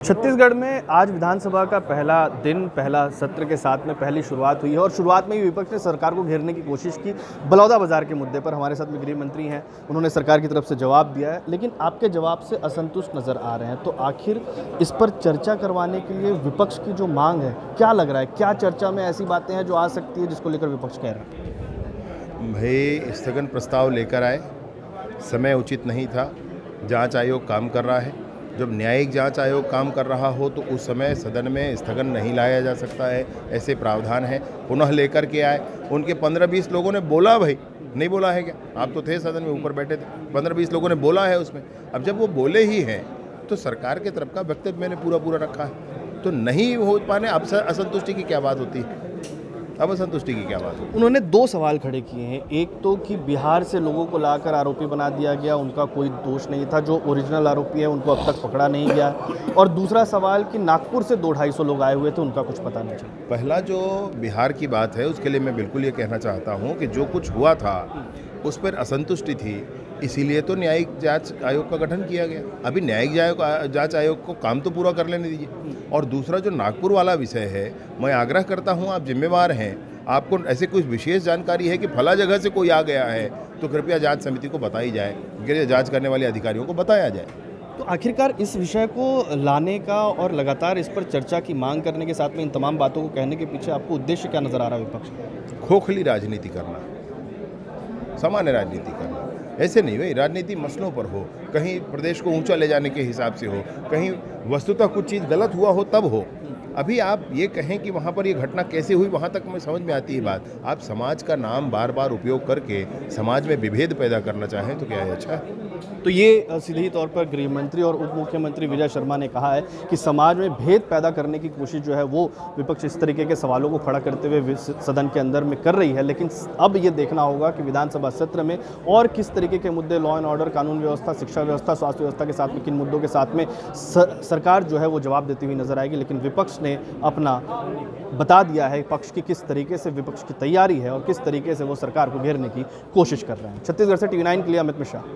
छत्तीसगढ़ में आज विधानसभा का पहला दिन, पहला सत्र के साथ में पहली शुरुआत हुई है और शुरुआत में ही विपक्ष ने सरकार को घेरने की कोशिश की। बलौदाबाजार के मुद्दे पर हमारे साथ में गृह मंत्री हैं, उन्होंने सरकार की तरफ से जवाब दिया है, लेकिन आपके जवाब से असंतुष्ट नज़र आ रहे हैं। तो आखिर इस पर चर्चा करवाने के लिए विपक्ष की जो मांग है, क्या लग रहा है, क्या चर्चा में ऐसी बातें हैं जो आ सकती है जिसको लेकर विपक्ष कह रहा है? भाई स्थगन प्रस्ताव लेकर आए, समय उचित नहीं था। जांच आयोग काम कर रहा है। जब न्यायिक जांच आयोग काम कर रहा हो तो उस समय सदन में स्थगन नहीं लाया जा सकता है, ऐसे प्रावधान है। पुनः लेकर के आए, उनके 15-20 लोगों ने बोला, भाई नहीं बोला है क्या? आप तो थे सदन में, ऊपर बैठे थे। 15-20 लोगों ने बोला है उसमें। अब जब वो बोले ही हैं तो सरकार के तरफ का वक्तव्य मैंने पूरा रखा है। तो नहीं हो पाने अब असंतुष्टि की क्या बात होती है? अब असंतुष्टि की क्या बात होती है? उन्होंने दो सवाल खड़े किए हैं। एक तो कि बिहार से लोगों को लाकर आरोपी बना दिया गया, उनका कोई दोष नहीं था, जो ओरिजिनल आरोपी है उनको अब तक पकड़ा नहीं गया। और दूसरा सवाल कि नागपुर से 200-250 लोग आए हुए थे, उनका कुछ पता नहीं चला। पहला जो बिहार की बात है उसके लिए मैं बिल्कुल ये कहना चाहता हूँ कि जो कुछ हुआ था उस पर असंतुष्टि थी, इसीलिए तो न्यायिक जांच आयोग का गठन किया गया। अभी न्यायिक जांच आयोग को काम तो पूरा कर लेने दीजिए। और दूसरा जो नागपुर वाला विषय है, मैं आग्रह करता हूं, आप जिम्मेवार हैं, आपको ऐसे कुछ विशेष जानकारी है कि फला जगह से कोई आ गया है तो कृपया जांच समिति को बताई जाए, जांच करने वाले अधिकारियों को बताया जाए। तो आखिरकार इस विषय को लाने का और लगातार इस पर चर्चा की मांग करने के साथ में इन तमाम बातों को कहने के पीछे आपको उद्देश्य क्या नजर आ रहा है विपक्ष का? खोखली राजनीति करना, सामान्य राजनीति करना। ऐसे नहीं भाई, राजनीति मसलों पर हो, कहीं प्रदेश को ऊंचा ले जाने के हिसाब से हो, कहीं वस्तुतः कुछ चीज़ गलत हुआ हो तब हो। अभी आप ये कहें कि वहाँ पर ये घटना कैसे हुई, वहाँ तक में समझ में आती है बात। आप समाज का नाम बार बार उपयोग करके समाज में विभेद पैदा करना चाहें तो क्या है? अच्छा है? तो ये सीधे तौर पर गृह मंत्री और उप मुख्यमंत्री विजय शर्मा ने कहा है कि समाज में भेद पैदा करने की कोशिश जो है वो विपक्ष इस तरीके के सवालों को खड़ा करते हुए सदन के अंदर में कर रही है। लेकिन अब ये देखना होगा कि विधानसभा सत्र में और किस तरीके के मुद्दे, लॉ एंड ऑर्डर, कानून व्यवस्था, शिक्षा व्यवस्था, स्वास्थ्य व्यवस्था के साथ में किन मुद्दों के साथ में सरकार जो है वो जवाब देती हुई नजर आएगी। लेकिन विपक्ष ने अपना बता दिया है पक्ष की किस तरीके से विपक्ष की तैयारी है और किस तरीके से वो सरकार को घेरने की कोशिश कर रहे हैं। छत्तीसगढ़ से TV9 के लिए अमित मिश्रा।